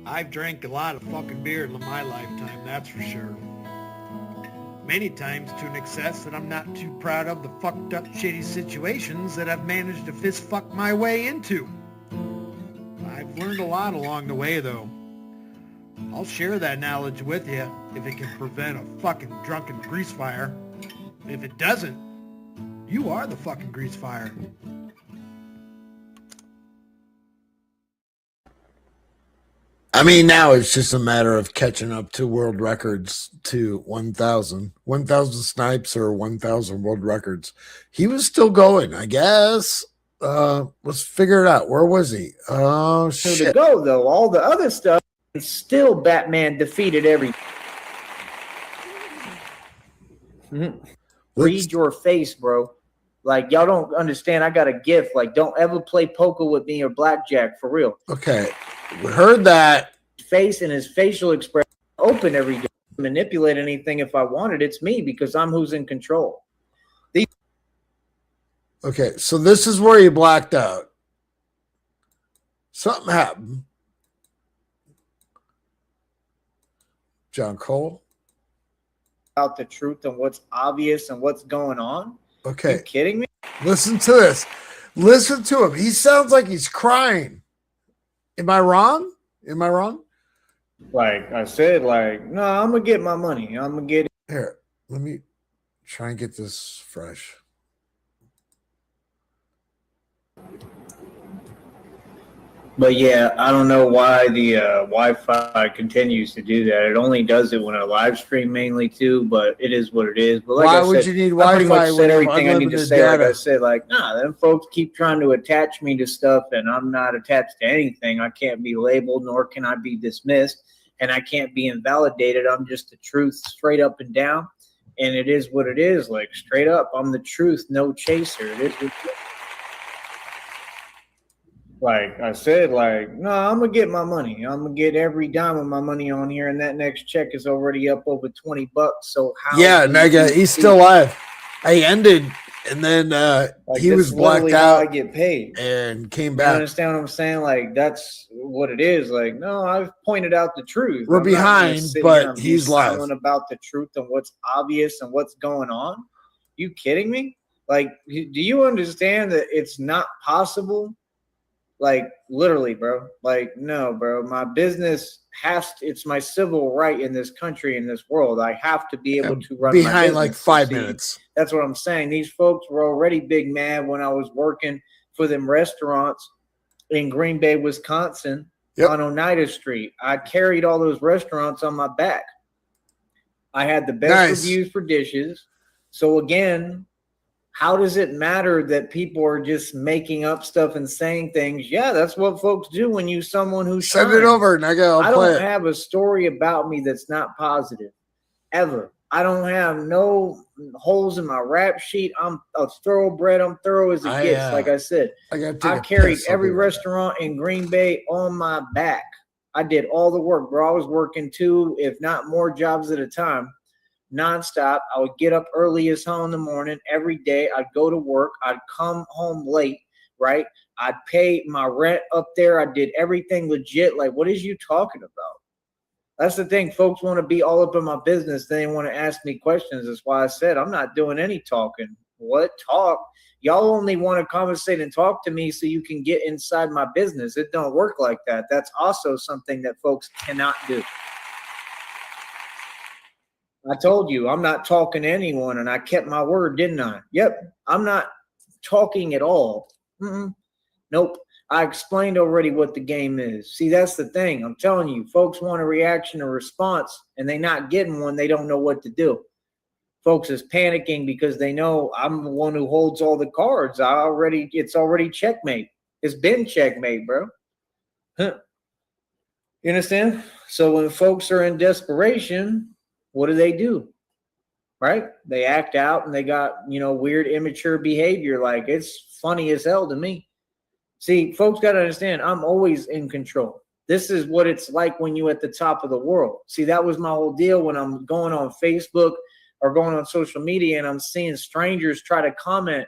I've drank a lot of fucking beer in my lifetime, that's for sure. Many times to an excess that I'm not too proud of the fucked up shitty situations that I've managed to fist fuck my way into. I've learned a lot along the way though. I'll share that knowledge with you if it can prevent a fucking drunken grease fire. If it doesn't, you are the fucking grease fire. I mean, now it's just a matter of catching up to world records to 1,000. 1,000 snipes or 1,000 world records. He was still going, I guess. Let's figure it out. Where was he? Oh, shit. So to go, though, all the other stuff, still Batman defeated every... Read your face, bro. Like, y'all don't understand. I got a gift. Like, don't ever play poker with me or blackjack, for real. Okay. We heard that. Face and his facial expression open every day. Manipulate anything if I wanted. It's me because I'm who's in control. Okay, so this is where he blacked out. Something happened. John Cole. About the truth and what's obvious and what's going on. Okay. Are you kidding me? Listen to this. Listen to him. He sounds like he's crying. Am I wrong? Am I wrong? Like I said, like, no, I'm going to get my money. I'm going to get it. Here, let me try and get this fresh. But yeah, I don't know why the Wi-Fi continues to do that. It only does it when I live stream mainly too, but it is what it is. But like why I would said, you need I pretty Wi-Fi much said everything I need to say. data? Like I said, like, nah, them folks keep trying to attach me to stuff, and I'm not attached to anything. I can't be labeled, nor can I be dismissed, and I can't be invalidated. I'm just the truth, straight up and down, and it is what it is. Like straight up, I'm the truth, no chaser. It is what it is. Like I said, like, no, I'm going to get my money. I'm going to get every dime of my money on here, and that next check is already up over $20. So how? Yeah, Nega, he's still alive. I ended, and then like, he was blacked out. I get paid and came You back. understand what I'm saying? Like, that's what it is. Like, no, I've pointed out the truth. We're I'm not gonna behind, sit but here and be he's live. silent about the truth and what's obvious and what's going on. You kidding me? Like, do you understand that it's not possible? Like, literally, bro. Like, no, bro. My business it's my civil right in this country, in this world. I have to be able to run behind my business. like 5 minutes. That's what I'm saying. These folks were already big mad when I was working for them restaurants in Green Bay, Wisconsin, on Oneida Street. I carried all those restaurants on my back. I had the best reviews for dishes. So again, how does it matter that people are just making up stuff and saying things? Yeah, that's what folks do when you someone who Send it over, Nega. I don't have a story about me that's not positive, ever. I don't have no holes in my rap sheet. I'm a thoroughbred. I'm thorough as it gets. Like I said, I carried every restaurant in Green Bay on my back. I did all the work, bro. I was working 2, if not more jobs at a time. Nonstop. I would get up early as hell in the morning every day. I'd go to work. I'd come home late, right? I'd pay my rent up there. I did everything legit. Like, what is you talking about? That's the thing. Folks want to be all up in my business. They want to ask me questions. That's why I said I'm not doing any talking. What talk? Y'all only want to conversate and talk to me so you can get inside my business. It don't work like that. That's also something that folks cannot do. I told you I'm not talking to anyone, and I kept my word, didn't I? Yep, I'm not talking at all. Nope. I explained already what the game is. See, that's the thing. I'm telling you, folks want a reaction or response, and they're not getting one. They don't know what to do. Folks is panicking because they know I'm the one who holds all the cards. It's already checkmate. It's been checkmate, bro. Huh. You understand? So when folks are in desperation, what do? Right? They act out and they got, weird, immature behavior. Like, it's funny as hell to me. See, folks got to understand, I'm always in control. This is what it's like when you're at the top of the world. See, that was my whole deal when I'm going on Facebook or going on social media and I'm seeing strangers try to comment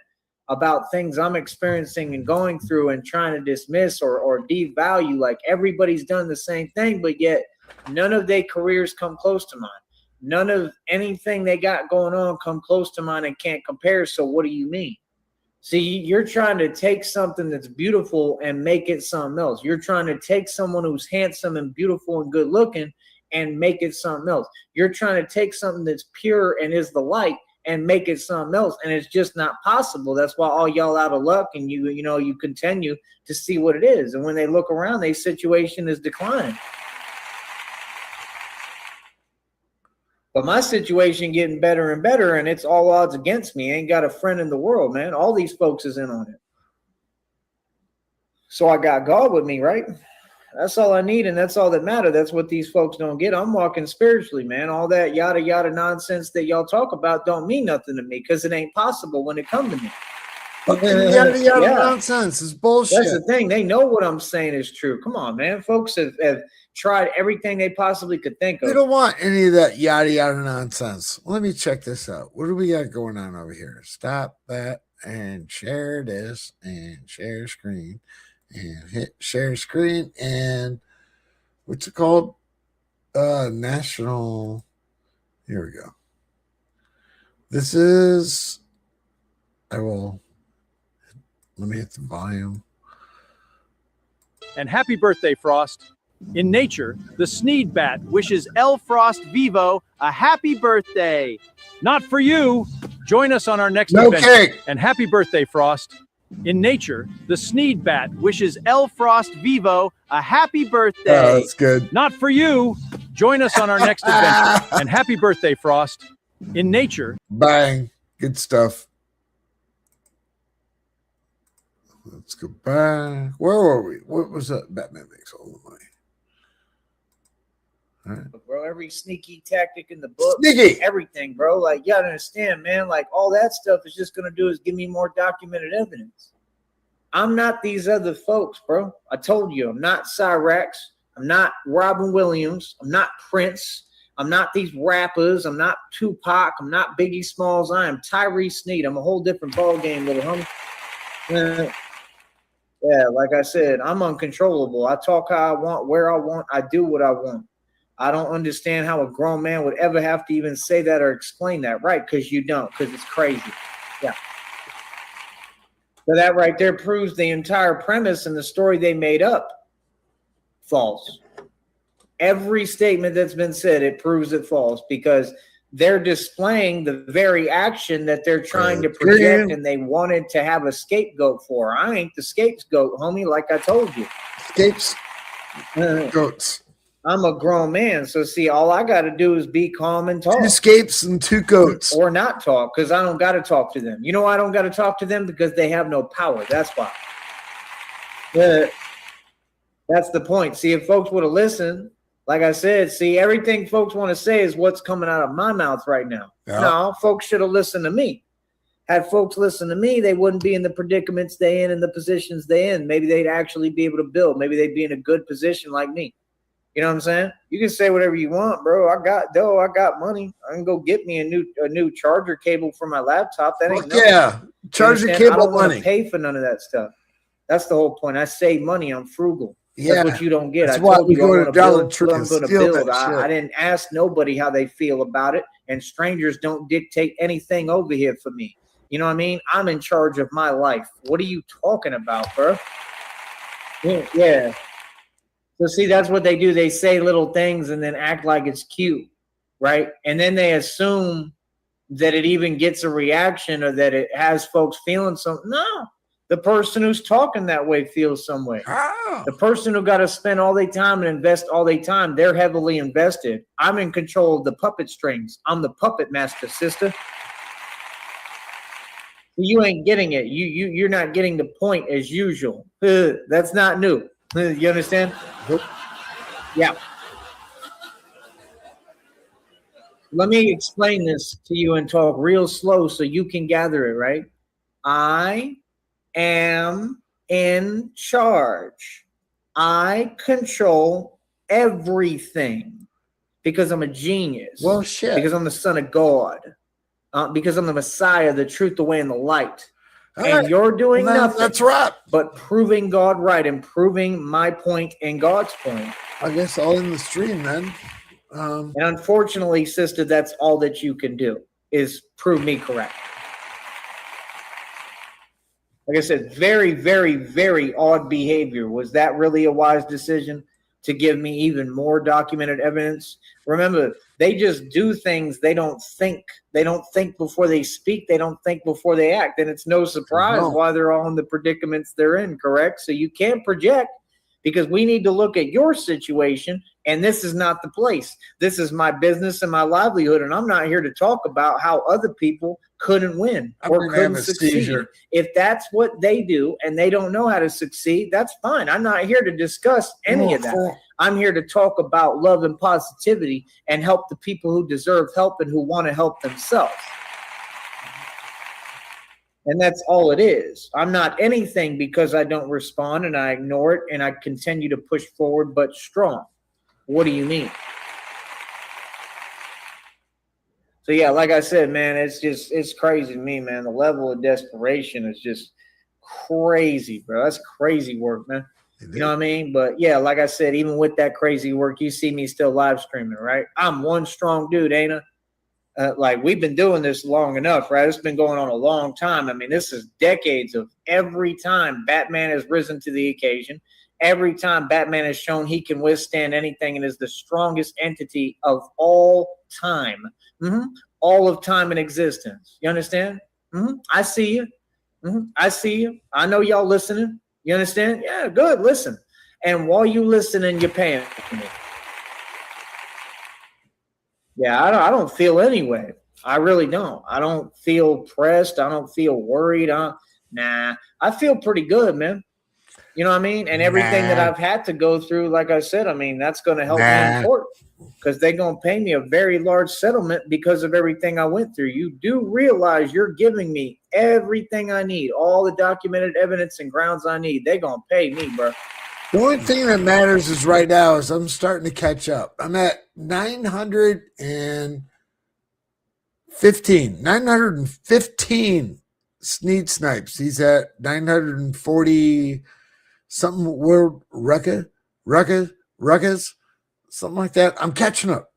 about things I'm experiencing and going through and trying to dismiss or devalue. Like everybody's done the same thing, but yet none of their careers come close to mine. None of anything they got going on come close to mine and can't compare. So what do you mean? See, you're trying to take something that's beautiful and make it something else. You're trying to take someone who's handsome and beautiful and good looking and make it something else. You're trying to take something that's pure and is the light and make it something else. And it's just not possible. That's why all y'all out of luck and you continue to see what it is. And when they look around, their situation is declining. But my situation getting better and better, and it's all odds against me. I ain't got a friend in the world, man. All these folks is in on it. So I got God with me, right? That's all I need, and that's all that matters. That's what these folks don't get. I'm walking spiritually, man. All that yada yada nonsense that y'all talk about don't mean nothing to me because it ain't possible when it comes to me. Yada yada nonsense is bullshit. That's the thing. They know what I'm saying is true. Come on, man. Folks have tried everything they possibly could think of. They don't want any of that yada yada nonsense. Let me check this out. What do we got going on over here? Stop that and share this and share screen and hit share screen and what's it called? National. Here we go. This is. Let me hit the volume. And happy birthday, Frost. In nature, the Sneed bat wishes L. Frost Vivo a happy birthday. Not for you. Join us on our next adventure. Cake. And happy birthday, Frost. In nature, the Sneed bat wishes L. Frost Vivo a happy birthday. Oh, that's good. Not for you. Join us on our next adventure. And happy birthday, Frost. In nature. Bang. Good stuff. Let's go back. Where were we? What was that? Batman makes all the money. All right. Bro, every sneaky tactic in the book, Sneaky. everything, bro. Like, you gotta understand, man. Like, all that stuff is just gonna do is give me more documented evidence. I'm not these other folks, bro. I told you, I'm not Cyrax. I'm not Robin Williams. I'm not Prince. I'm not these rappers. I'm not Tupac. I'm not Biggie Smalls. I am Tyree Sneed. I'm a whole different ball game, little homie. Yeah, like I said, I'm uncontrollable. I talk how I want, where I want. I do what I want. I don't understand how a grown man would ever have to even say that or explain that, right? Because you don't, because it's crazy. Yeah. So that right there proves the entire premise and the story they made up false. Every statement that's been said, it proves it false because they're displaying the very action that they're trying to project and they wanted to have a scapegoat for. I ain't the scapegoat, homie, like I told you. Goats. I'm a grown man, so see, all I got to do is be calm and talk. 2 scapes and 2 goats. Or not talk, because I don't got to talk to them. You know why I don't got to talk to them? Because they have no power. That's why. That's the point. See, if folks would have listened, like I said, see, everything folks want to say is what's coming out of my mouth right now. Yeah. No, folks should have listened to me. Had folks listened to me, they wouldn't be in the predicaments they in and the positions they in. Maybe they'd actually be able to build. Maybe they'd be in a good position like me. You know what I'm saying? You can say whatever you want, bro. I got dough. I got money. I can go get me a new charger cable for my laptop. That ain't nothing. Yeah, charger cable. I don't want to pay for none of that stuff. That's the whole point. I save money. I'm frugal. Yeah, that's what you don't get. That's I told you I'm going to build. I didn't ask nobody how they feel about it, and strangers don't dictate anything over here for me. You know what I mean? I'm in charge of my life. What are you talking about, bro? Yeah. So see, that's what they do. They say little things and then act like it's cute, right? And then they assume that it even gets a reaction or that it has folks feeling something. No, the person who's talking that way feels some way. Oh. The person who got to spend all their time and invest all their time, they're heavily invested. I'm in control of the puppet strings. I'm the puppet master, sister. You ain't getting it. You're not getting the point as usual. That's not new. You understand? Yeah. Let me explain this to you and talk real slow so you can gather it, right? I am in charge. I control everything because I'm a genius. Well, shit. Because I'm the son of God. Because I'm the Messiah, the truth, the way, and the light. And you're doing nothing. That's right. But proving God right and proving my point and God's point. I guess all in the stream then. And unfortunately, sister, that's all that you can do is prove me correct. Like I said, very, very, very odd behavior. Was that really a wise decision to give me even more documented evidence? Remember, they just do things. They don't think. They don't think before they speak. They don't think before they act. And it's no surprise why they're all in the predicaments they're in, correct? So you can't project, because we need to look at your situation, and this is not the place. This is my business and my livelihood, and I'm not here to talk about how other people couldn't win or couldn't succeed. If that's what they do and they don't know how to succeed, that's fine. I'm not here to discuss any of that. I'm here to talk about love and positivity and help the people who deserve help and who want to help themselves. And that's all it is. I'm not anything because I don't respond and I ignore it and I continue to push forward, but strong. What do you mean? So yeah, like I said, man, it's crazy to me, man. The level of desperation is just crazy, bro. That's crazy work, man. You know what I mean? But yeah, like I said, even with that crazy work, you see me still live streaming, right? I'm one strong dude, ain't I? Like, we've been doing this long enough, right? It's been going on a long time. I mean, this is decades of every time Batman has risen to the occasion, every time Batman has shown he can withstand anything and is the strongest entity of all time. All of time in existence. You understand? I see you. I see you. I know y'all listening. You understand? Yeah, good. Listen. And while you listening, you're paying for me. Yeah, I don't feel any way. I really don't. I don't feel pressed. I don't feel worried. Nah, I feel pretty good, man. You know what I mean? And everything that I've had to go through, like I said, I mean, that's going to help me in court, because they're going to pay me a very large settlement because of everything I went through. You do realize you're giving me everything I need, all the documented evidence and grounds I need. They're going to pay me, bro. The only thing that matters is right now is I'm starting to catch up. I'm at 915 Sneed snipes. He's at 940 something world records, something like that. I'm catching up.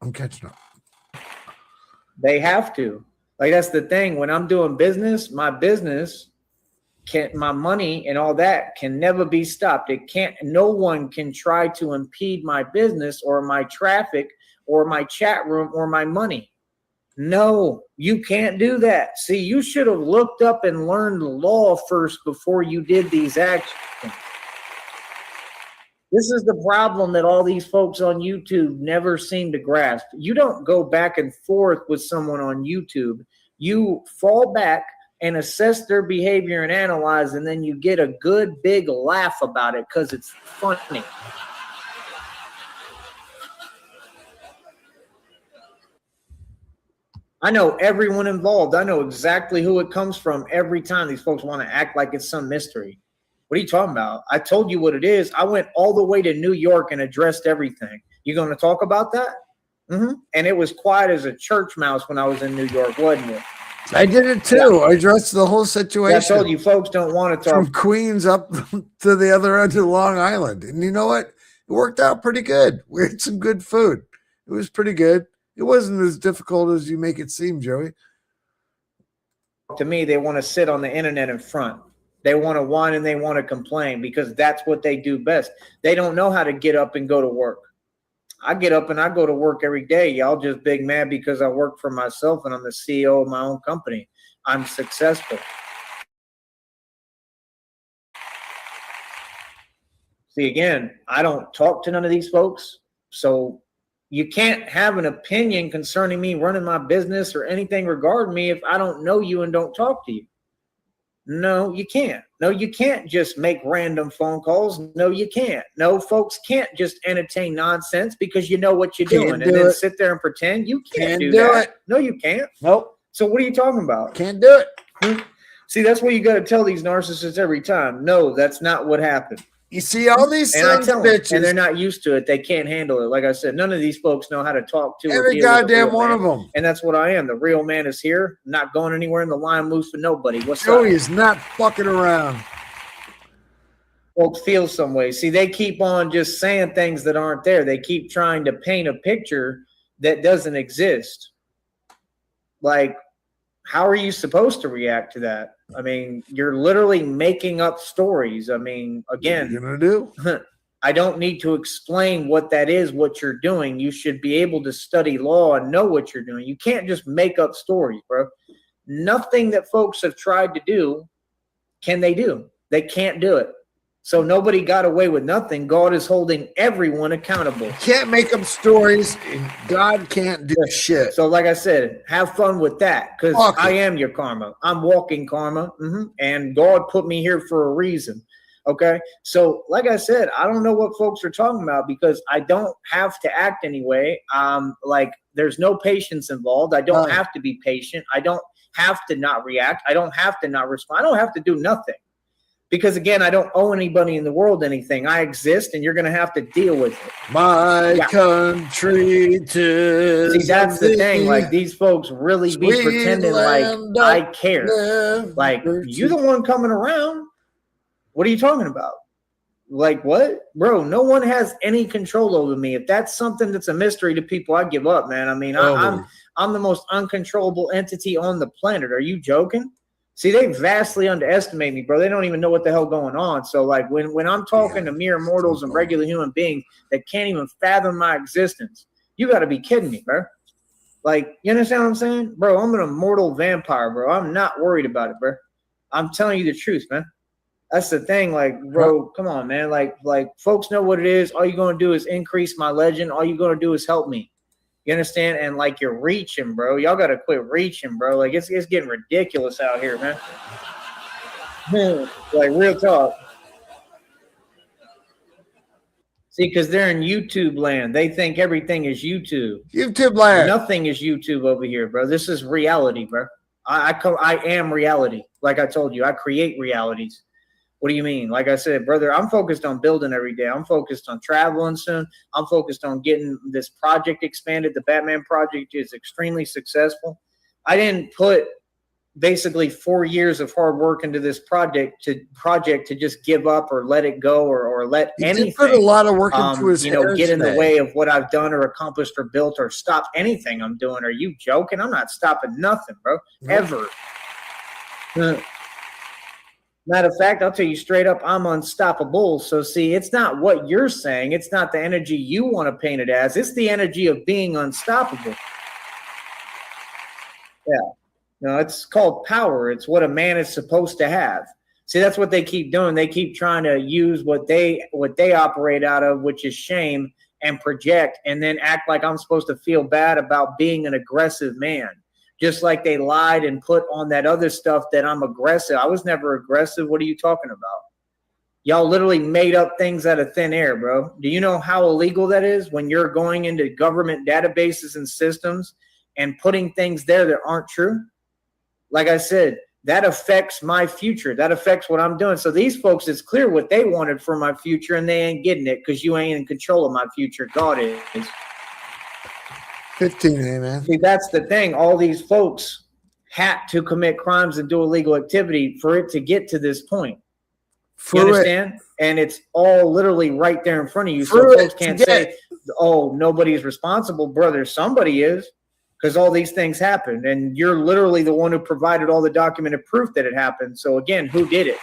They have to. Like, that's the thing. When I'm doing business, my money and all that can never be stopped. No one can try to impede my business or my traffic or my chat room or my money. No, you can't do that. See, you should have looked up and learned the law first before you did these actions. This is the problem that all these folks on YouTube never seem to grasp. You don't go back and forth with someone on YouTube. You fall back and assess their behavior and analyze, and then you get a good big laugh about it because it's funny. I know everyone involved. I know exactly who it comes from every time. These folks want to act like it's some mystery. What are you talking about? I told you what it is. I went all the way to New York and addressed everything. You going to talk about that? And it was quiet as a church mouse when I was in New York, wasn't it? I did it too. Yeah. I addressed the whole situation. I told you folks don't want to talk. From Queens up to the other end of Long Island. And you know what? It worked out pretty good. We had some good food. It was pretty good. It wasn't as difficult as you make it seem, Joey. To me, they want to sit on the internet in front. They want to whine and they want to complain because that's what they do best. They don't know how to get up and go to work. I get up and I go to work every day. Y'all just big mad because I work for myself and I'm the CEO of my own company. I'm successful. See, again, I don't talk to none of these folks. So you can't have an opinion concerning me running my business or anything regarding me if I don't know you and don't talk to you. No, you can't. No, you can't just make random phone calls. No, you can't. No, folks can't just entertain nonsense because you know what you're doing and then sit there and pretend. You can't do that. No, you can't. Nope. So what are you talking about? Can't do it. See, that's what you got to tell these narcissists every time. No, that's not what happened. You see all these and I sons tell of them, bitches, and they're not used to it. They can't handle it. Like I said, none of these folks know how to talk to every goddamn one of them. And that's what I am. The real man is here. I'm not going anywhere in the line moves for nobody. What's Joey up? is not fucking around. Folks feel some way. See, they keep on just saying things that aren't there. They keep trying to paint a picture that doesn't exist. Like, how are you supposed to react to that? I mean, you're literally making up stories. I mean, again, what are you gonna do? I don't need to explain what that is, what you're doing. You should be able to study law and know what you're doing. You can't just make up stories, bro. Nothing that folks have tried to do can they do. They can't do it. So nobody got away with nothing. God is holding everyone accountable. Can't make up stories, and God can't do shit. So like I said, have fun with that, because I am your karma. I'm walking karma, and God put me here for a reason. Okay? So like I said, I don't know what folks are talking about because I don't have to act anyway. Like there's no patience involved. I don't have to be patient. I don't have to not react. I don't have to not respond. I don't have to do nothing. Because, again, I don't owe anybody in the world anything. I exist, and you're going to have to deal with it. My country to see, that's the thing. Like, these folks really be pretending like I care. Like, you're the one coming around. What are you talking about? Like, what? Bro, no one has any control over me. If that's something that's a mystery to people, I give up, man. I mean, I'm the most uncontrollable entity on the planet. Are you joking? See, they vastly underestimate me, bro. They don't even know what the hell going on. So, like, when I'm talking to mere mortals and regular human beings that can't even fathom my existence, you got to be kidding me, bro. Like, you understand what I'm saying? Bro, I'm an immortal vampire, bro. I'm not worried about it, bro. I'm telling you the truth, man. That's the thing. Like, bro, come on, man. Like, folks know what it is. All you're going to do is increase my legend. All you're going to do is help me. You understand? And like you're reaching, bro. Y'all got to quit reaching, bro. Like it's getting ridiculous out here, man. Like real talk. See, because they're in YouTube land. They think everything is YouTube. YouTube land. Nothing is YouTube over here, bro. This is reality, bro. I am reality. Like I told you, I create realities. What do you mean? Like I said, brother, I'm focused on building every day. I'm focused on traveling soon. I'm focused on getting this project expanded. The Batman project is extremely successful. I didn't put basically 4 years of hard work into this project to just give up or let it go or let anything. Put a lot of work into his get in the way of what I've done or accomplished or built or stop anything I'm doing. Are you joking? I'm not stopping nothing, bro. Ever. Matter of fact, I'll tell you straight up, I'm unstoppable. So see, it's not what you're saying. It's not the energy you want to paint it as. It's the energy of being unstoppable. Yeah. No, it's called power. It's what a man is supposed to have. See, that's what they keep doing. They keep trying to use what they operate out of, which is shame, and project, and then act like I'm supposed to feel bad about being an aggressive man. Just like they lied and put on that other stuff that I'm aggressive. I was never aggressive. What are you talking about? Y'all literally made up things out of thin air, bro. Do you know how illegal that is when you're going into government databases and systems and putting things there that aren't true? Like I said, that affects my future. That affects what I'm doing. So these folks, it's clear what they wanted for my future, and they ain't getting it because you ain't in control of my future. God is. 15, man. See, that's the thing. All these folks had to commit crimes and do illegal activity for it to get to this point. You understand? And it's all literally right there in front of you. So folks can't say, oh, nobody's responsible. Brother, somebody is, because all these things happened. And you're literally the one who provided all the documented proof that it happened. So again, who did it?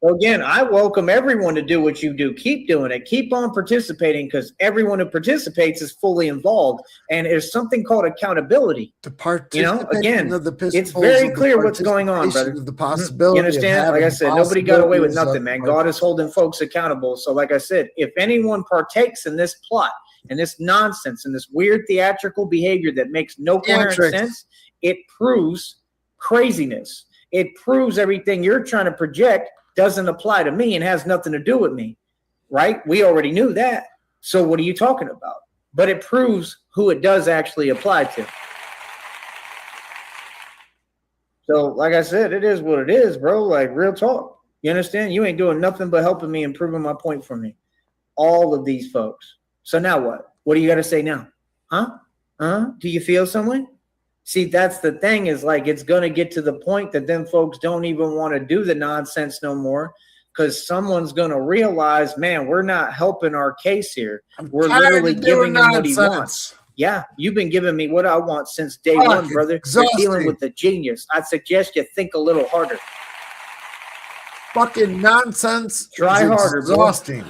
So again, I welcome everyone to do what you do. Keep doing it. Keep on participating, because everyone who participates is fully involved. And there's something called accountability. Again, it's very clear what's going on, brother. The possibility. You understand? Like I said, nobody got away with nothing, man. God is holding folks accountable. So like I said, if anyone partakes in this plot and this nonsense and this weird theatrical behavior that makes no coherent sense, it proves craziness. It proves everything you're trying to project doesn't apply to me and has nothing to do with me, right? We already knew that. So what are you talking about? But it proves who it does actually apply to. So like I said, it is what it is, bro. Like real talk. You understand? You ain't doing nothing but helping me and proving my point for me. All of these folks. So now what? What do you got to say now? Huh? Do you feel some way? See, that's the thing is like it's going to get to the point that then folks don't even want to do the nonsense no more because someone's going to realize, man, we're not helping our case here. We're literally giving him what he wants. Yeah, you've been giving me what I want since day one, brother. You're dealing with the genius. I suggest you think a little harder. Fucking nonsense. Try harder, exhausting. Bro.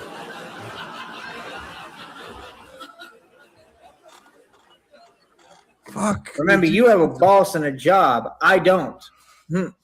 Fuck. Remember, you have a boss and a job. I don't.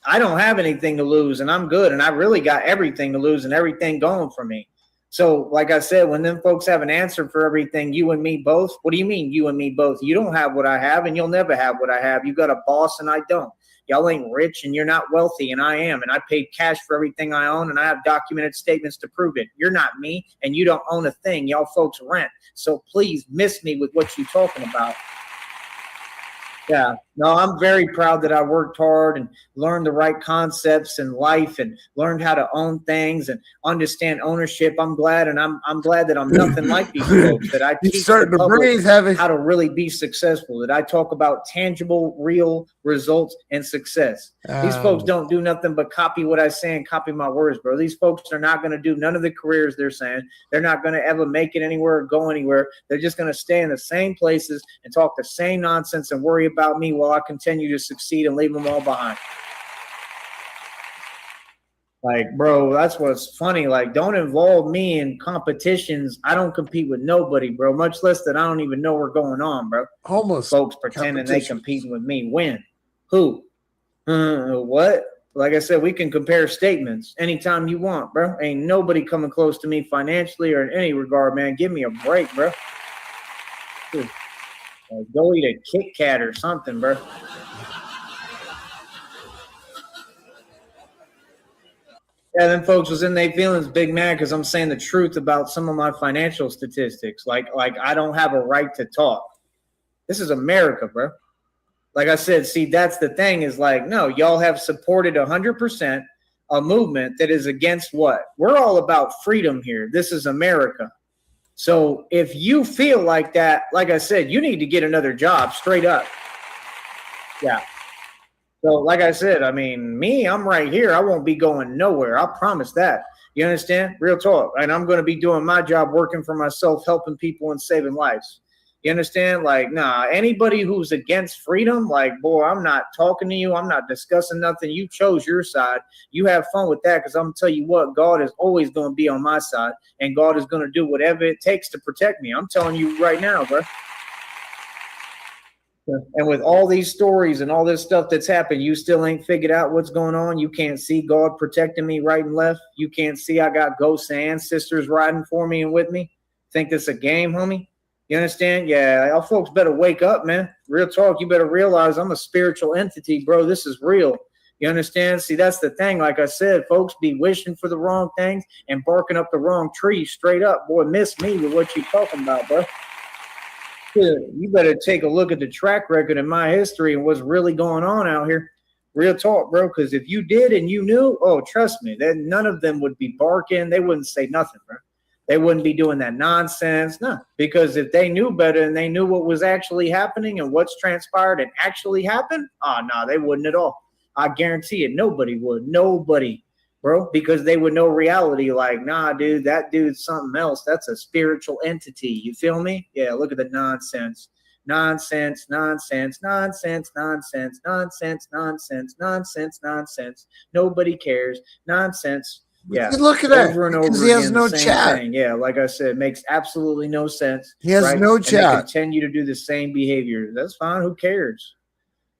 I don't have anything to lose, and I'm good, and I really got everything to lose and everything going for me. So, like I said, when them folks have an answer for everything, you and me both, what do you mean you and me both? You don't have what I have, and you'll never have what I have. You got a boss, and I don't. Y'all ain't rich, and you're not wealthy, and I am, and I paid cash for everything I own, and I have documented statements to prove it. You're not me, and you don't own a thing. Y'all folks rent. So please miss me with what you're talking about. Yeah, no, I'm very proud that I worked hard and learned the right concepts in life and learned how to own things and understand ownership. I'm glad, and I'm glad that I'm nothing like these folks. That I teach the public how to really be successful. That I talk about tangible, real results and success. These folks don't do nothing but copy what I say and copy my words, bro. These folks are not going to do none of the careers they're saying. They're not going to ever make it anywhere or go anywhere. They're just going to stay in the same places and talk the same nonsense and worry about me while I continue to succeed and leave them all behind. Like, bro, that's what's funny. Like, don't involve me in competitions. I don't compete with nobody, bro. Much less that I don't even know what's going on, bro. Almost folks pretending they competing with me. When? Who? What? Like I said, we can compare statements anytime you want, bro. Ain't nobody coming close to me financially or in any regard, man. Give me a break, bro. Dude. Go eat a Kit Kat or something, bro. Yeah, them folks was in their feelings big mad because I'm saying the truth about some of my financial statistics. Like I don't have a right to talk. This is America, bro. Like I said, see, that's the thing is like, no, y'all have supported 100% a movement that is against what? We're all about freedom here. This is America. So if you feel like that, like I said, you need to get another job straight up. Yeah. So like I said, I mean, me, I'm right here. I won't be going nowhere. I promise that. You understand? Real talk. And I'm going to be doing my job, working for myself, helping people and saving lives. You understand? Like, nah, anybody who's against freedom, like, boy, I'm not talking to you. I'm not discussing nothing. You chose your side. You have fun with that because I'm going to tell you what, God is always going to be on my side, and God is going to do whatever it takes to protect me. I'm telling you right now, bro. And with all these stories and all this stuff that's happened, you still ain't figured out what's going on. You can't see God protecting me right and left. You can't see I got ghosts and ancestors riding for me and with me. Think this a game, homie? You understand? Yeah, y'all folks better wake up, man. Real talk. You better realize I'm a spiritual entity, bro. This is real. You understand? See, that's the thing. Like I said, folks be wishing for the wrong things and barking up the wrong tree straight up. Boy, miss me with what you talking about, bro. You better take a look at the track record in my history and what's really going on out here. Real talk, bro. Because if you did and you knew, oh, trust me, then none of them would be barking. They wouldn't say nothing, bro. They wouldn't be doing that nonsense. No, because if they knew better and they knew what was actually happening and what's transpired and actually happened, no, they wouldn't at all. I guarantee it. Nobody would. Nobody, bro, because they would know reality. Like, nah, dude, that dude's something else. That's a spiritual entity. You feel me? Yeah, look at the nonsense. Nonsense, nonsense, nonsense, nonsense, nonsense, nonsense, nonsense, nonsense. Nobody cares. Nonsense. Yeah, look at that. Over and over because he has again, no the same chat. thing. Yeah, like I said, it makes absolutely no sense. He has no and chat. they continue to do the same behavior. That's fine. Who cares?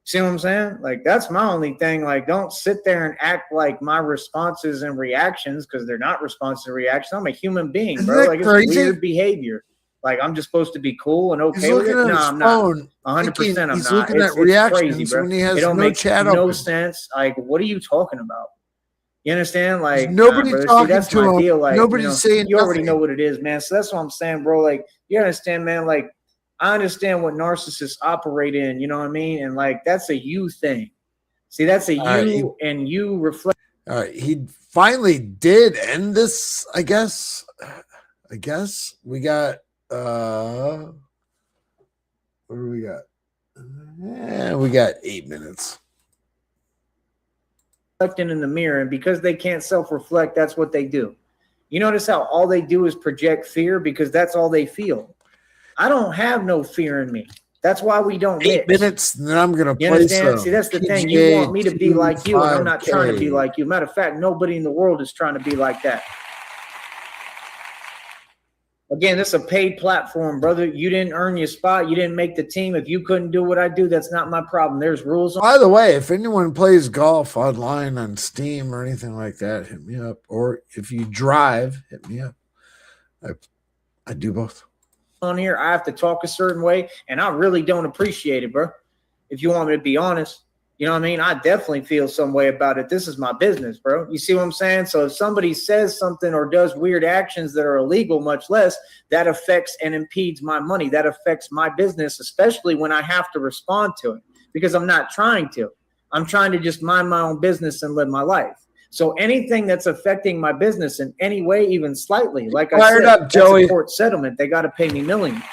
See what I'm saying? Like, that's my only thing. Like, don't sit there and act like my responses and reactions, because they're not responses and reactions. I'm a human being, Isn't bro. that Like, it's crazy? weird behavior. Like, I'm just supposed to be cool and okay He's with it. looking at No, his I'm not. phone, 100% I'm he's not. looking It's at reactions crazy, bro. when he has It don't no make chat no open. sense. Like, what are you talking about? You understand? Like, There's nobody brother. talking See, that's to my him. deal. Like, Nobody's saying you already nothing. know what it is, man. So that's what I'm saying, bro. Like, you understand, man? Like, I understand what narcissists operate in. You know what I mean? And like, that's a you thing. See, that's a you, and you reflect. All right, he finally did end this, I guess. We got what do we got? We got 8 minutes. Reflecting in the mirror, and because they can't self-reflect, that's what they do. You notice how all they do is project fear because that's all they feel. I don't have no fear in me. That's why we don't 8 mix. minutes, and then I'm gonna You play understand? some See, that's the thing. PGA You want me to be like you, and I'm not 25K. trying to be like you. Matter of fact, nobody in the world is trying to be like that. Again, this is a paid platform, brother. You didn't earn your spot. You didn't make the team. If you couldn't do what I do, that's not my problem. There's rules. By the way, if anyone plays golf online on Steam or anything like that, hit me up. Or if you drive, hit me up. I do both. On here, I have to talk a certain way, and I really don't appreciate it, bro. If you want me to be honest, you know what I mean? I definitely feel some way about it. This is my business, bro. You see what I'm saying? So if somebody says something or does weird actions that are illegal, much less, that affects and impedes my money. That affects my business, especially when I have to respond to it, because I'm not trying to. I'm trying to just mind my own business and live my life. So anything that's affecting my business in any way, even slightly, like I said, up, Joey. that's a court settlement. They got to pay me millions.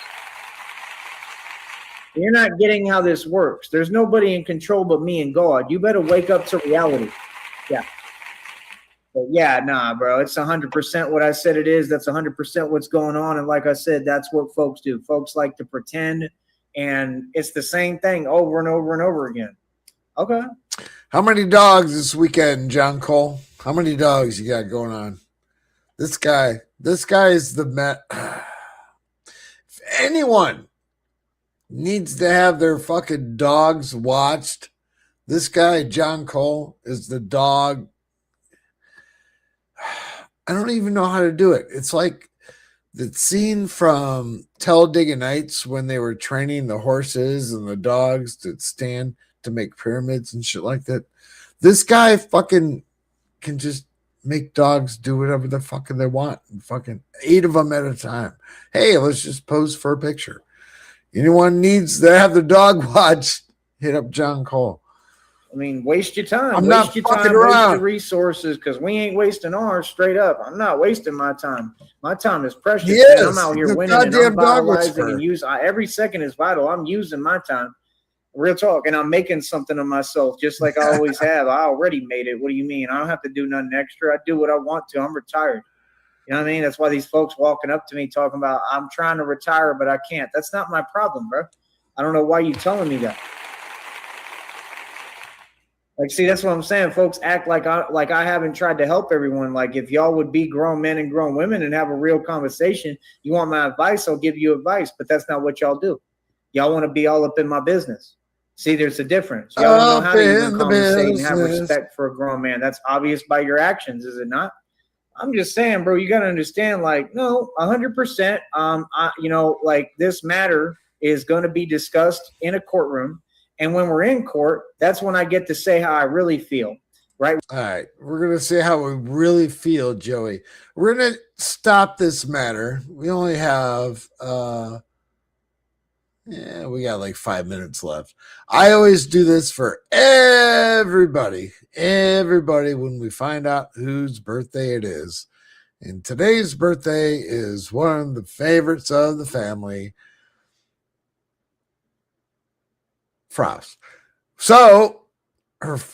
You're not getting how this works. There's nobody in control but me and God. You better wake up to reality. Yeah. But yeah, nah, bro. It's 100% what I said it is. That's 100% what's going on. And like I said, that's what folks do. Folks like to pretend, and it's the same thing over and over and over again. Okay. How many dogs this weekend, John Cole? How many dogs you got going on? This guy is the Met. If anyone needs to have their fucking dogs watched, this guy, John Cole, is the dog. I don't even know how to do it. It's like the scene from Talladega Nights when they were training the horses and the dogs to stand to make pyramids and shit like that. This guy fucking can just make dogs do whatever the fucking they want. And fucking 8 of them at a time. Hey, let's just pose for a picture. Anyone needs to have the dog watched, hit up John Cole. I mean, waste your time. I'm waste not your fucking time, around. waste your resources, because we ain't wasting ours. Straight up, I'm not wasting my time. My time is precious. Yes, man. I'm out here the winning, and I'm goddamn dog vitalizing whisperer. and every second is vital. I'm using my time. Real talk, and I'm making something of myself, just like I always have. I already made it. What do you mean? I don't have to do nothing extra. I do what I want to. I'm retired. You know what I mean? That's why these folks walking up to me talking about I'm trying to retire, but I can't. That's not my problem, bro. I don't know why you telling me that. Like, see, that's what I'm saying. Folks act like I haven't tried to help everyone. Like, if y'all would be grown men and grown women and have a real conversation, you want my advice, I'll give you advice. But that's not what y'all do. Y'all want to be all up in my business. See, there's a difference. Y'all don't know how to even conversate and have respect for a grown man. That's obvious by your actions, is it not? I'm just saying, bro, you got to understand, like, no, 100%. Like, this matter is going to be discussed in a courtroom. And when we're in court, that's when I get to say how I really feel, right? All right. We're going to say how we really feel, Joey. We're going to stop this matter. We only have, we got like 5 minutes left. I always do this for everybody when we find out whose birthday it is. And today's birthday is one of the favorites of the family, Frost. So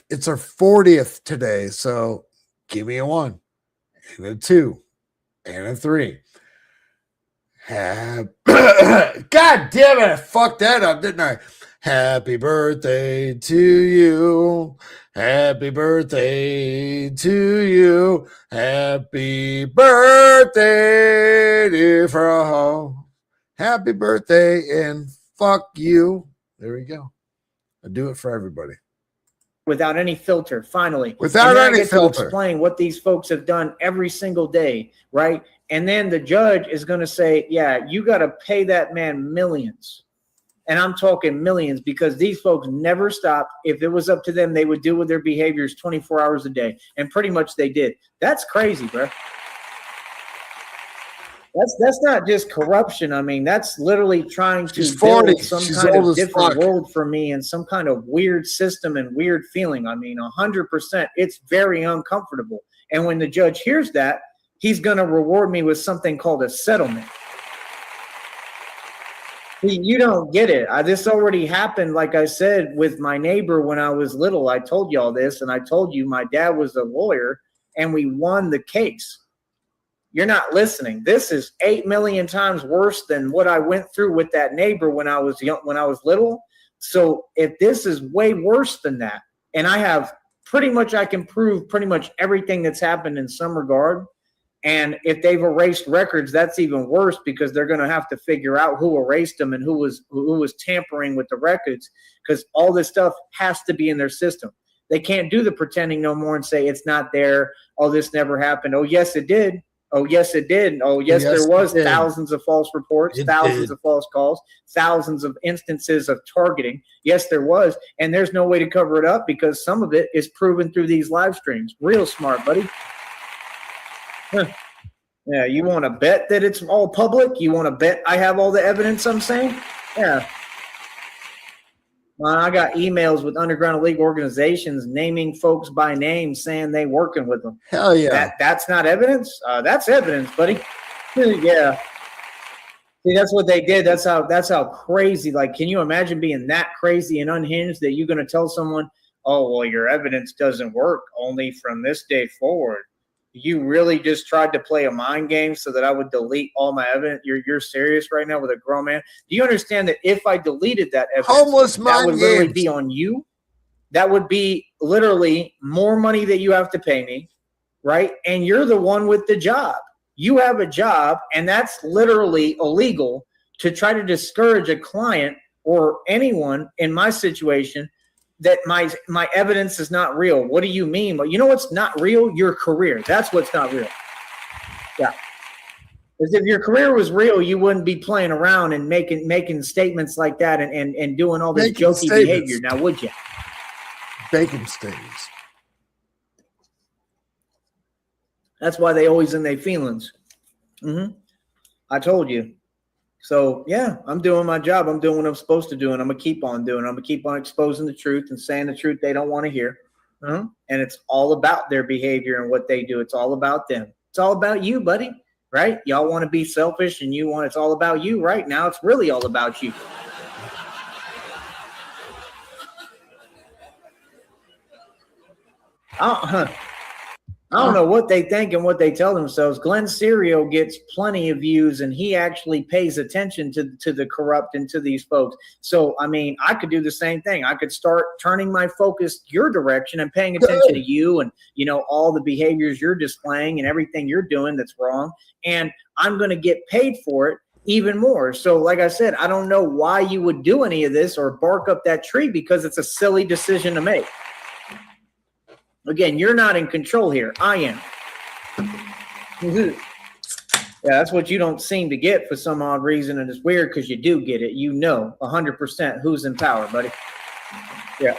it's her 40th today. So give me a 1 and a 2 and a 3. God damn it, I fucked that up, didn't I? Happy birthday to you. Happy birthday to you. Happy birthday, dear Frost. Happy birthday and fuck you. There we go. I do it for everybody. Without any filter, finally. Without any filter. To explain what these folks have done every single day, right? And then the judge is going to say, yeah, you got to pay that man millions. And I'm talking millions, because these folks never stopped. If it was up to them, they would deal with their behaviors 24 hours a day. And pretty much they did. That's crazy, bro. That's not just corruption. I mean, that's literally trying to She's build 40. some She's kind old of as different fuck. world for me and some kind of weird system and weird feeling. I mean, 100%. It's very uncomfortable. And when the judge hears that, he's going to reward me with something called a settlement. You don't get it. This already happened, like I said, with my neighbor when I was little. I told y'all this, and I told you my dad was a lawyer, and we won the case. You're not listening. This is 8 million times worse than what I went through with that neighbor when I was young, when I was little. So if this is way worse than that, and I have pretty much, I can prove pretty much everything that's happened in some regard. And if they've erased records, that's even worse because they're going to have to figure out who erased them and who was tampering with the records, because all this stuff has to be in their system. They can't do the pretending no more and say it's not there. Oh, this never happened. Oh, yes, it did. Oh, yes, it did. Oh, yes, there was thousands of false reports, thousands of false calls, thousands of instances of targeting. Yes, there was. And there's no way to cover it up because some of it is proven through these live streams. Real smart, buddy. Huh. Yeah, you want to bet that it's all public? You want to bet I have all the evidence I'm saying? Yeah. Well, I got emails with underground league organizations naming folks by name saying they working with them. Hell yeah. That's not evidence? That's evidence, buddy. Yeah. See, that's what they did. That's how crazy. Like, can you imagine being that crazy and unhinged that you're going to tell someone, oh, well, your evidence doesn't work only from this day forward? You really just tried to play a mind game so that I would delete all my evidence? You're serious right now with a grown man? Do you understand that if I deleted that evidence, that would literally be on you? That would be literally more money that you have to pay me, right? And you're the one with the job. You have a job, and that's literally illegal to try to discourage a client or anyone in my situation that my evidence is not real. What do you mean? Well, you know what's not real? Your career. That's what's not real. Yeah. Because if your career was real, you wouldn't be playing around and making statements like that and doing all this jokey behavior. Now, would you? Making statements. That's why they always in their feelings. I told you. So, yeah, I'm doing my job. I'm doing what I'm supposed to do, and I'm going to keep on doing it. I'm going to keep on exposing the truth and saying the truth they don't want to hear. And it's all about their behavior and what they do. It's all about them. It's all about you, buddy, right? Y'all want to be selfish, and it's all about you right now. It's really all about you. I don't know what they think and what they tell themselves. Glenn Serio gets plenty of views, and he actually pays attention to the corrupt and to these folks. So, I mean, I could do the same thing. I could start turning my focus your direction and paying attention to you and, all the behaviors you're displaying and everything you're doing that's wrong. And I'm going to get paid for it even more. So, like I said, I don't know why you would do any of this or bark up that tree, because it's a silly decision to make. Again, you're not in control here. I am. Yeah, that's what you don't seem to get for some odd reason, and it's weird because you do get it. 100% who's in power, buddy. Yeah.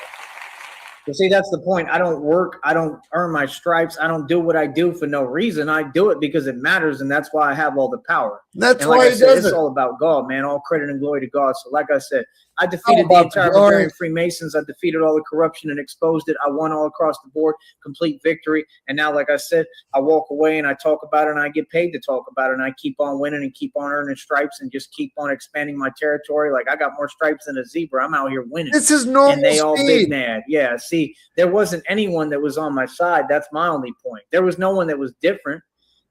You see, that's the point. I don't work. I don't earn my stripes. I don't do what I do for no reason. I do it because it matters, and that's why I have all the power. That's why it's all about God, man. All credit and glory to God. So like I said, I defeated the entire Bavarian Freemasons. I defeated all the corruption and exposed it. I won all across the board, complete victory. And now, like I said, I walk away and I talk about it, and I get paid to talk about it, and I keep on winning and keep on earning stripes and just keep on expanding my territory. Like, I got more stripes than a zebra. I'm out here winning. This is normal. And they all big mad. Yeah, see, there wasn't anyone that was on my side. That's my only point. There was no one that was different.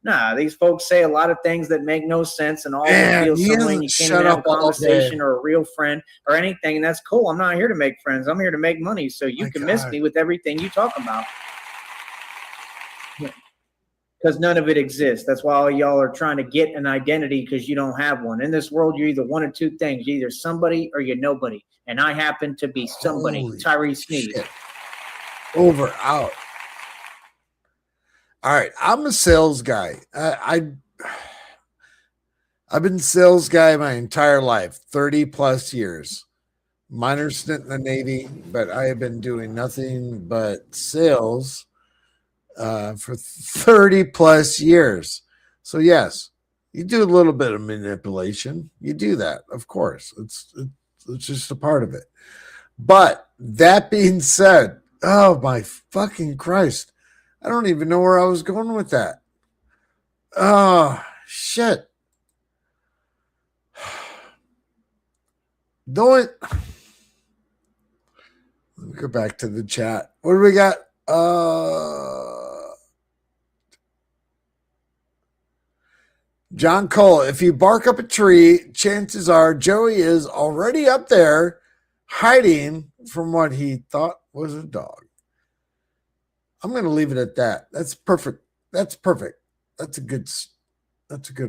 Nah, these folks say a lot of things that make no sense, and all feel so lame. You can't even have a conversation or a real friend or anything, and that's cool. I'm not here to make friends. I'm here to make money, so you can miss me with everything you talk about. Because none of it exists. That's why all y'all are trying to get an identity, because you don't have one. In this world, you're either one of two things. You're either somebody or you're nobody, and I happen to be somebody. Holy Tyree Sneed. shit. Over, out. All right, I'm a sales guy. I've been sales guy my entire life, 30 plus years. Minor stint in the Navy, but I have been doing nothing but sales for 30 plus years. So yes, You do a little bit of manipulation. You do that, of course. It's just a part of it. But that being said, oh my fucking Christ. I don't even know where I was going with that. Oh, shit. Let me go back to the chat. What do we got? John Cole, if you bark up a tree, chances are Joey is already up there hiding from what he thought was a dog. I'm going to leave it at that. That's perfect. That's perfect. That's a good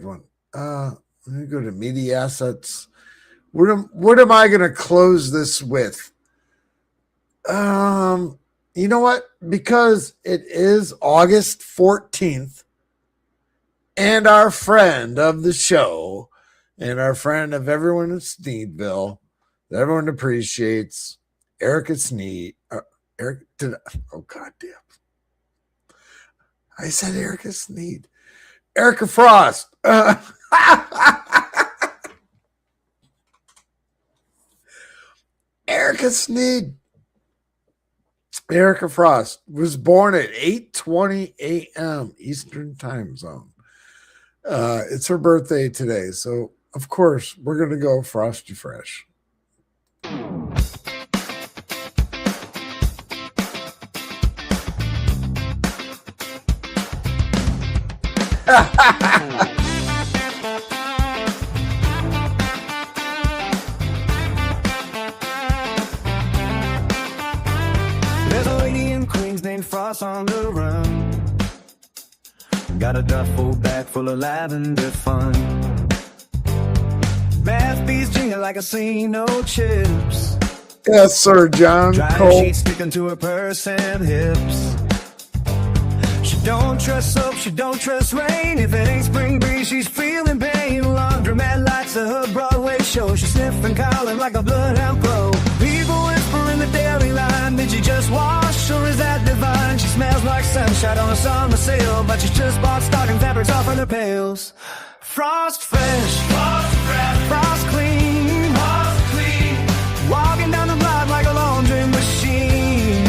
one. Let me go to media assets. What am I going to close this with? You know what? Because it is August 14th, and our friend of the show, and our friend of everyone in Sneedville, that everyone appreciates, Erica Sneed. Oh, God damn. I said Erica Sneed. Erica Frost. Erica Sneed. Erica Frost was born at 8:20 a.m. Eastern Time Zone. It's her birthday today, so of course we're going to go Frosty Fresh. There's a lady in Queens named Frost on the run. Got a duffel bag full of lavender fun. Math beats jingling like a scene, no chips. Yes, sir, John Cole. Sheets sticking to her purse and hips. She don't trust soap, she don't trust rain. If it ain't spring breeze, she's feeling pain. Laundromat lights at her Broadway show. She's sniffing collar like a bloodhound pro. People whisper in the dairy line, did you just wash or is that divine? She smells like sunshine on a summer sale, but she's just bought stocking fabrics off of the pails. Frost fresh, frost fresh, frost clean, frost clean. Walking down the block like a laundry machine.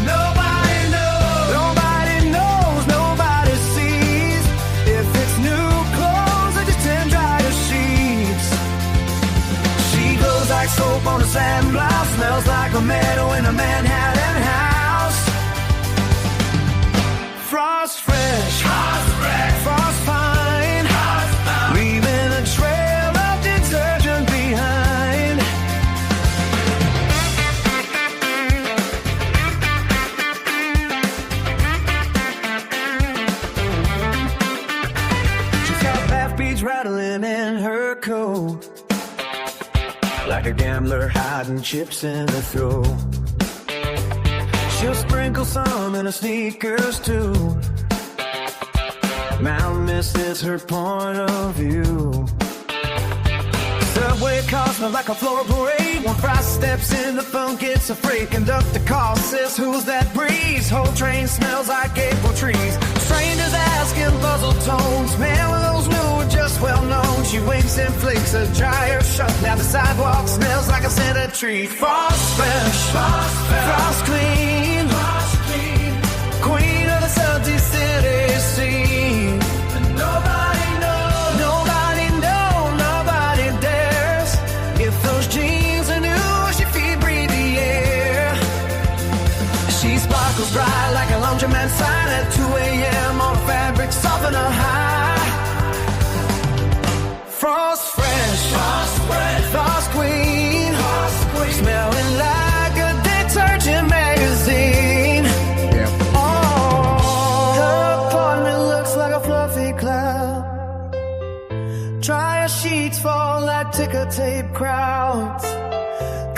Nobody knows, nobody knows, nobody sees if it's new clothes or just 10 dryer sheets. She glows like soap on a sand blouse, smells like a meadow in a Manhattan house. Frost fresh, frost fresh, frost fine, frost fine. Leaving a trail of detergent behind. She's got bath beads rattling in her coat, like a gambler hiding chips in her throat. She'll sprinkle some in her sneakers too. Mount Miss is her point of view. Subway car smells like a floral parade. One Frost steps in, the phone gets afraid. Conductor calls, says who's that breeze? Whole train smells like April trees. Strangers asking puzzled tones. Man, well, those new are just well known. She winks and flicks a dryer shut. Now the sidewalk smells like a scented tree. Frost fresh, frost clean, frost clean. Queen of the salty city scene. Nobody knows, nobody knows, nobody dares. If those jeans are new, she feet breathe the air. She sparkles dry like a laundromat sign at 2 a.m. on a fabric softener high. Frost fresh, frost queen, smelling like a detergent magazine. Her apartment looks like a fluffy cloud. Dryer sheets fall like ticker tape crowds.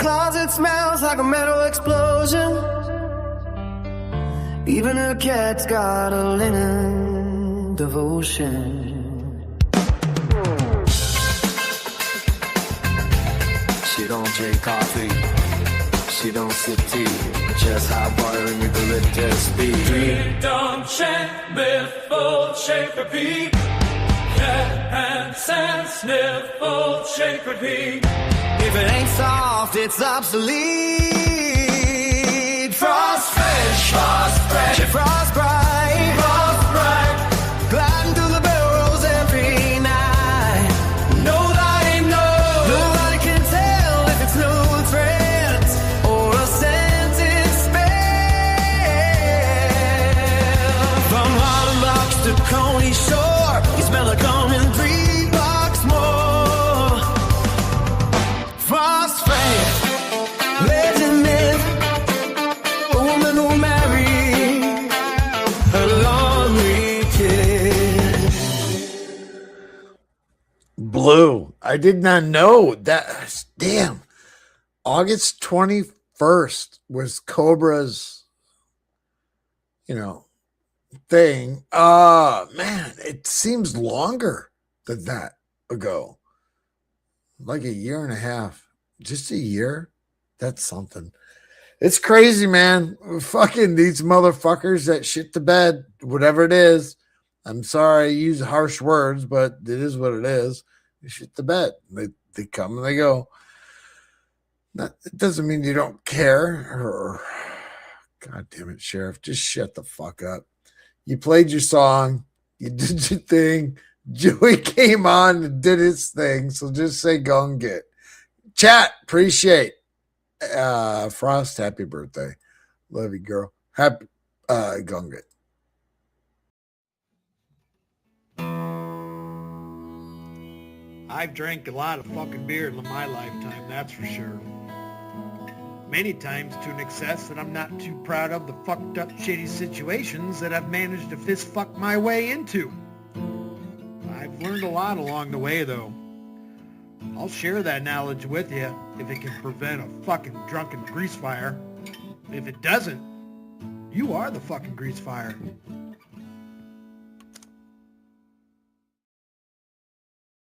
Closet smells like a metal explosion. Even her cat's got a linen devotion. She don't drink coffee, she don't sip tea, just hot water and eucalyptus speed. Drink, don't shake, biffle, shake, repeat. and sand sniffle sacred heat. If it ain't soft, it's obsolete. Frost fresh, frost bright, gliding through the barrels every night. Nobody knows, nobody can tell if it's new threads or a scented spell. From Harlem Locks to Coney Shore, you smell it coming 3 blocks more. Frost fresh, legend myth, a woman who married a lonely kid. Blue. I did not know that. Damn. August 21st was Cobra's, thing. Man, it seems longer than that ago. Like a year and a half. Just a year? That's something. It's crazy, man. Fucking these motherfuckers that shit the bed, whatever it is. I'm sorry I use harsh words, but it is what it is. They shit the bed. They come and they go. It doesn't mean you don't care. God damn it, Sheriff. Just shut the fuck up. You played your song. You did your thing. Joey came on and did his thing. So just say go and get. Chat. Appreciate. Frost, happy birthday. Love you, girl. Happy go and get. I've drank a lot of fucking beer in my lifetime, that's for sure. Many times to an excess that I'm not too proud of the fucked up shitty situations that I've managed to fist fuck my way into. I've learned a lot along the way though. I'll share that knowledge with you if it can prevent a fucking drunken grease fire. If it doesn't, you are the fucking grease fire.